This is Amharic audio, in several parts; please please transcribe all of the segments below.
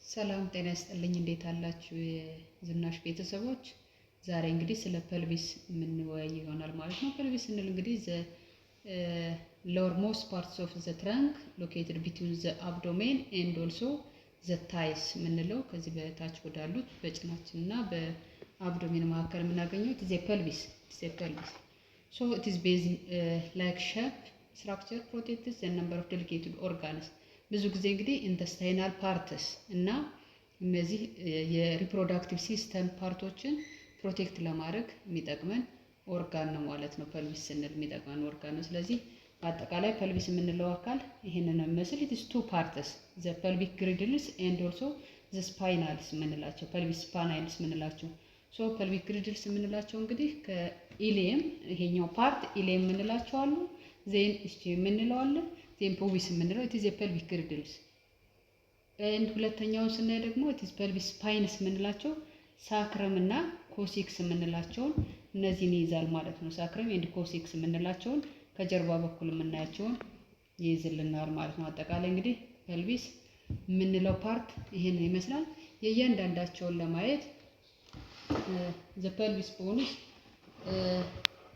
ሰላም ጤና ይስጥልኝ። እንዴት አላችሁ የዝናሽ ቤተሰቦች? ዛሬ እንግዲህ ስለ ፐልቪስ የምንወያይ ይሆናል ማለት ነው። ፐልቪስ ስንል እንግዲህ lower most parts of the trunk located between the abdomen and also the thighs የምንለው ከዚህ በታች ወዳሉት በጭናችንና በአብዶሜን መካከል የምናገኘው pelvis. So it is based like shape structure protects the number of delicate organs. ብዙ ጊዜ እንግዲህ ኢንተስታይናል ፓርትስ እና እነዚህ የሪፕሮዳክቲቭ ሲስተም ፓርቶችን ፕሮቴክት ለማድረግ የሚጠቅመን ኦርጋን ነው ማለት ነው። ፐልቪስ ስንል የሚጠቅመን ኦርጋን ነው። ስለዚህ በአጠቃላይ ፐልቪስ የምንለው አካል ይሄንን መስል it is two parts the pelvic girdles and also the spinals የምንላቸው pelvis spinals የምንላቸው ሶ pelvic girdles የምንላቸው እንግዲህ ከኢሊየም ይሄኛው ፓርት ኢሊየም የምንላቸው አሉ። ዜን የምንለው አለ ዜን ፖቪስ የምንለው it is a pelvic girdles and ሁለተኛውን ስናይ ደግሞ it is pelvis spines የምንላቸው ሳክረም እና ኮሲክስ የምንላቸውን እነዚህን ይይዛል ማለት ነው። ሳክረም ኤንድ ኮሲክስ የምንላቸውን ከጀርባ በኩል የምናያቸውን ይይዝልናል ማለት ነው። አጠቃላይ እንግዲህ ፐልቪስ የምንለው ፓርት ይሄን ይመስላል። የእያንዳንዳቸውን ለማየት the pelvis bones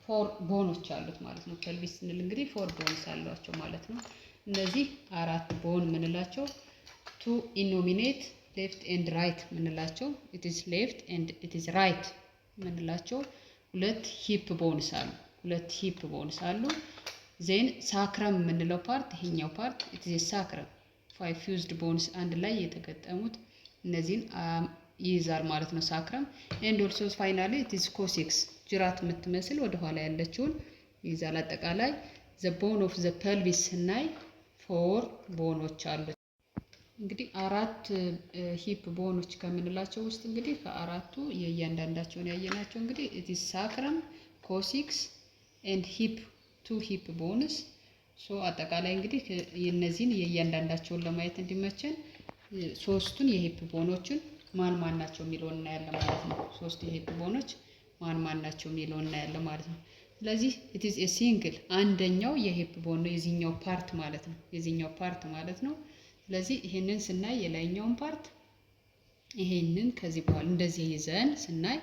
ፎር ቦኖች አሉት ማለት ነው። ፐልቪስ ስንል እንግዲህ ፎር ቦንስ አሏቸው ማለት ነው። እነዚህ አራት ቦን የምንላቸው ቱ ኢኖሚኔት ሌፍት ኤንድ ራይት የምንላቸው it is left and it is right የምንላቸው ሁለት ሂፕ ቦንስ አሉ። ዜን ሳክረም የምንለው ፓርት ይሄኛው ፓርት it is sacrum five fused bones አንድ ላይ የተገጠሙት እነዚህን ይይዛል ማለት ነው ሳክረም and also finally it is coccyx ጅራት የምትመስል ወደ ኋላ ያለችውን ይይዛል። አጠቃላይ the bone of the pelvis ስናይ ፎር ቦኖች አሉት። እንግዲህ አራት ሂፕ ቦኖች ከምንላቸው ውስጥ እንግዲህ ከአራቱ የእያንዳንዳቸውን ያየናቸው እንግዲህ it is sacrum coccyx and two hip bones ሶ አጠቃላይ እንግዲህ የነዚህን የእያንዳንዳቸውን ለማየት እንዲመቸን ሶስቱን የሂፕ ቦኖችን ማን ናቸው የሚለውን እናያለን ማለት ነው። ሶስት የሂፕ ቦኖች ማን ናቸው የሚለውን እናያለን ማለት ነው። ስለዚህ it is a single አንደኛው የሂፕ ቦን ነው የዚህኛው ፓርት ማለት ነው። ስለዚህ ይሄንን ስናይ የላይኛውን ፓርት ይሄንን ከዚህ በኋላ እንደዚህ ይዘን ስናይ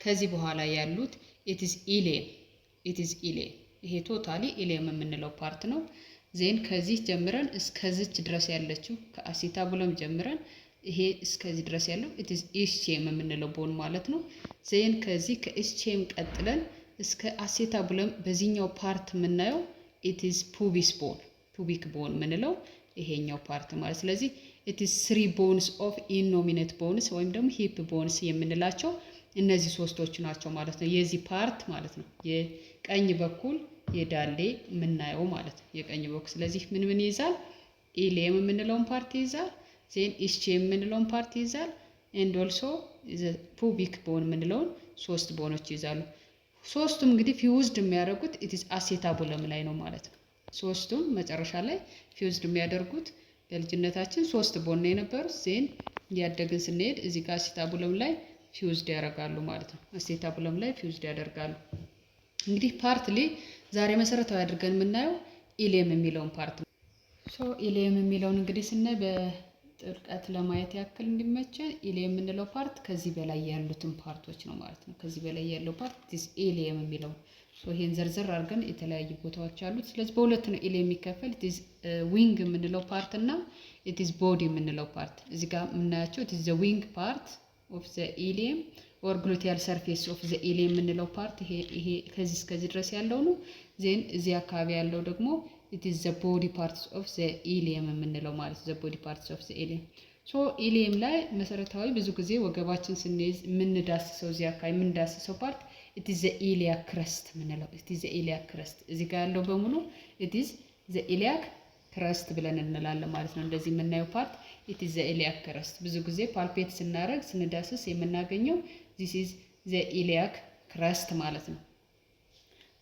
ከዚህ በኋላ ያሉት it is ilium ይሄ ቶታሊ ኢሊየም የምንለው ፓርት ነው። ዜን ከዚህ ጀምረን እስከዚች ድረስ ያለችው ከአሲታቡለም ጀምረን ይሄ እስከዚህ ድረስ ያለው it is ischium የምንለው ቦን ማለት ነው። ዜን ከዚህ ከኢስቺየም ቀጥለን እስከ አሲታቡለም በዚህኛው ፓርት የምናየው it is pubic bone የምንለው ይሄኛው ፓርት ማለት። ስለዚህ it is three bones of innominate bones ወይም ደግሞ hip bones የምንላቸው እነዚህ ሶስቶቹ ናቸው ማለት ነው። የዚህ ፓርት ማለት ነው የቀኝ በኩል የዳሌ የምናየው ማለት ነው የቀኝ በኩል። ስለዚህ ምን ይይዛል? ኢሊየም የምንለውን ፓርት ይይዛል። ዜን ኢስቺየም የምንለውን ፓርት ይይዛል። ኤንድ ኦልሶ ፑቢክ ቦን የምንለውን ሶስት ቦኖች ይይዛሉ። ሶስቱም እንግዲህ ፊውዝድ የሚያደርጉት it is አሴታቡለም ላይ ነው ማለት ነው። ሶስቱም መጨረሻ ላይ ፊውዝድ የሚያደርጉት በልጅነታችን ሶስት ቦን ነው የነበሩት። ዜን እያደግን ስንሄድ እዚህ ጋር አሴታቡለም ላይ ፊውዝድ ያደርጋሉ ማለት ነው። አሴታቡለም ላይ ፊውዝድ ያደርጋሉ። እንግዲህ ፓርትሊ ዛሬ መሰረታዊ አድርገን የምናየው ኢሊየም የሚለውን ፓርት ነው። ሶ ኢሊየም የሚለውን እንግዲህ ስናይ በጥልቀት ለማየት ያክል እንዲመቸን ኢሊየም የምንለው ፓርት ከዚህ በላይ ያሉትን ፓርቶች ነው ማለት ነው። ከዚህ በላይ ያለው ፓርት is ኢሊየም የሚለው ሶ ይሄን ዘርዘር አድርገን የተለያዩ ቦታዎች አሉት። ስለዚህ በሁለት ነው ኢሊየም የሚከፈል it is ዊንግ የምንለው ፓርት እና it is ቦዲ የምንለው ፓርት። እዚህ ጋር የምናያቸው it is the wing part of the ilium or gluteal surface of the ilium የምንለው ፓርት ይሄ ከዚህ እስከዚህ ድረስ ያለው ነው። ዜን እዚህ አካባቢ ያለው ደግሞ it is the body parts of the ilium የምንለው ማለት the body parts of the ilium። ሶ ኢሊየም ላይ መሰረታዊ ብዙ ጊዜ ወገባችን ስንይዝ የምንዳስሰው እዚህ አካባቢ የምንዳስሰው ፓርት it is the iliac crest የምንለው it is the iliac crest እዚህ ጋር ያለው በሙሉ it is the iliac crest ብለን እንላለን ማለት ነው። እንደዚህ የምናየው ፓርት it is the iliac crest ብዙ ጊዜ ፓልፔት ስናደርግ ስንዳስስ የምናገኘው this is the iliac crest ማለት ነው።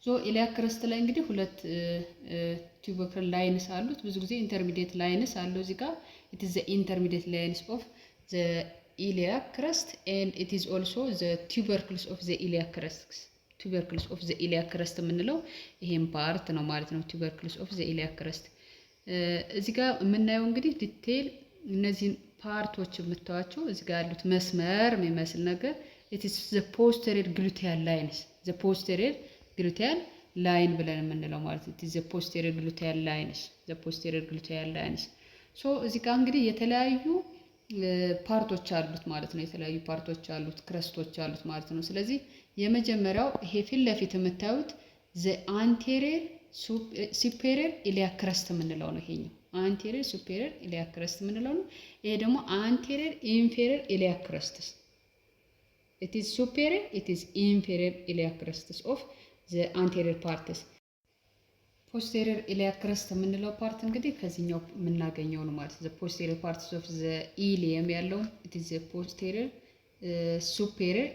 ሶ iliac crest ላይ እንግዲህ ሁለት ቱበርክል ላይንስ አሉት። ብዙ ጊዜ ኢንተርሚዲየት ላይንስ አለው እዚህ ጋር it is the intermediate lines of the iliac crest and it is also the tubercles of the iliac crest የምንለው ይሄን ፓርት ነው ማለት ነው። tubercles of the iliac crest እዚህ ጋር የምናየው እንግዲህ ዲቴል እነዚህን ፓርቶች የምታዩቸው እዚህ ጋር ያሉት መስመር የሚመስል ነገር it is the posterior gluteal lines the posterior gluteal line ብለን የምንለው ማለት ነው። it is the posterior gluteal lines the posterior gluteal lines so እዚህ ጋር እንግዲህ የተለያዩ ፓርቶች አሉት ማለት ነው። የተለያዩ ፓርቶች አሉት ክረስቶች አሉት ማለት ነው። ስለዚህ የመጀመሪያው ይሄ ፊት ለፊት የምታዩት the anterior superior iliac crest የምንለው ነው። ይሄኛው anterior superior iliac crest የምንለው ነው። ይሄ ደግሞ anterior inferior iliac crest it is superior it is inferior iliac crest of the anterior parts posterior iliac crest የምንለው ፓርት እንግዲህ ከዚህኛው የምናገኘው ነው ማለት the posterior parts of the ilium ያለው it is the posterior superior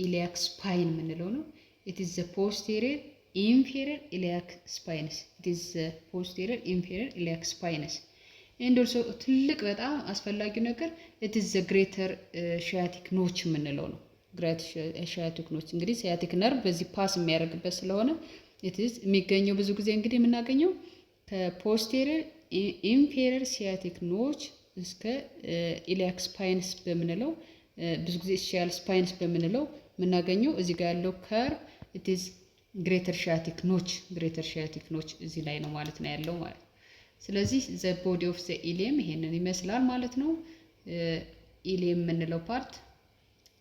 iliac spine የምንለው ነው it is the posterior inferior iliac spines it is the posterior inferior iliac spines and also ትልቅ በጣም አስፈላጊው ነገር it is the greater sciatic notch የምንለው ነው greater sciatic notch እንግዲህ sciatic nerve በዚህ ፓስ የሚያደርግበት ስለሆነ it is የሚገኘው ብዙ ጊዜ እንግዲህ የምናገኘው ከፖስቴሪየር ኢንፌሪየር sciatic notch እስከ iliac spines በምንለው ብዙ ጊዜ sciatic spines በምንለው የምናገኘው እዚህ ጋር ያለው curve it is greater sciatic notch እዚህ ላይ ነው ማለት ነው ያለው ማለት። ስለዚህ the body of the ilium ይሄንን ይመስላል ማለት ነው። ilium የምንለው ፓርት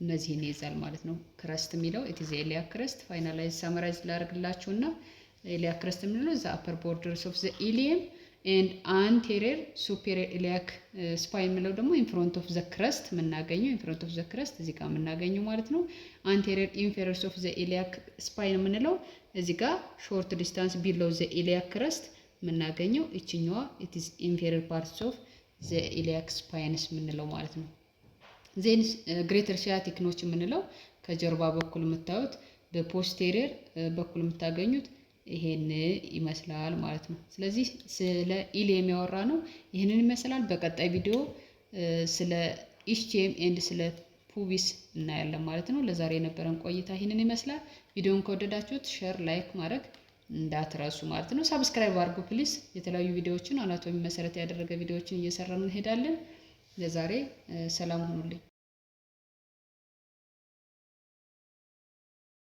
እነዚህን ይይዛል ማለት ነው። ክረስት የሚለው it is iliac crest finalize summarize ላደርግላችሁና iliac crest የምንለው the upper borders of the ilium and anterior superior iliac spine የምንለው ደግሞ in front of the crest የምናገኘው in front of the crest እዚህ ጋር የምናገኘው ማለት ነው። anterior inferior of the iliac spine የምንለው እዚህ ጋር short distance below the iliac crest የምናገኘው እቺኛዋ it is inferior parts of the iliac spines የምንለው ማለት ነው። ዜን ግሬተር sciatic notch የምንለው ከጀርባ በኩል የምታዩት በፖስቴሪየር በኩል የምታገኙት ይሄን ይመስላል ማለት ነው። ስለዚህ ስለ ኢሊየም ያወራ ነው ይሄንን ይመስላል። በቀጣይ ቪዲዮ ስለ ኢስቺየም ኤንድ ስለ ፑቢስ እናያለን ማለት ነው። ለዛሬ የነበረን ቆይታ ይሄንን ይመስላል። ቪዲዮውን ከወደዳችሁት ሼር ላይክ ማድረግ እንዳትረሱ ማለት ነው። ሰብስክራይብ አድርጉ ፕሊዝ። የተለያዩ ቪዲዮዎችን አናቶሚ መሰረት ያደረገ ቪዲዮዎችን እየሰራን እንሄዳለን። ለዛሬ ሰላም ሁኑልኝ።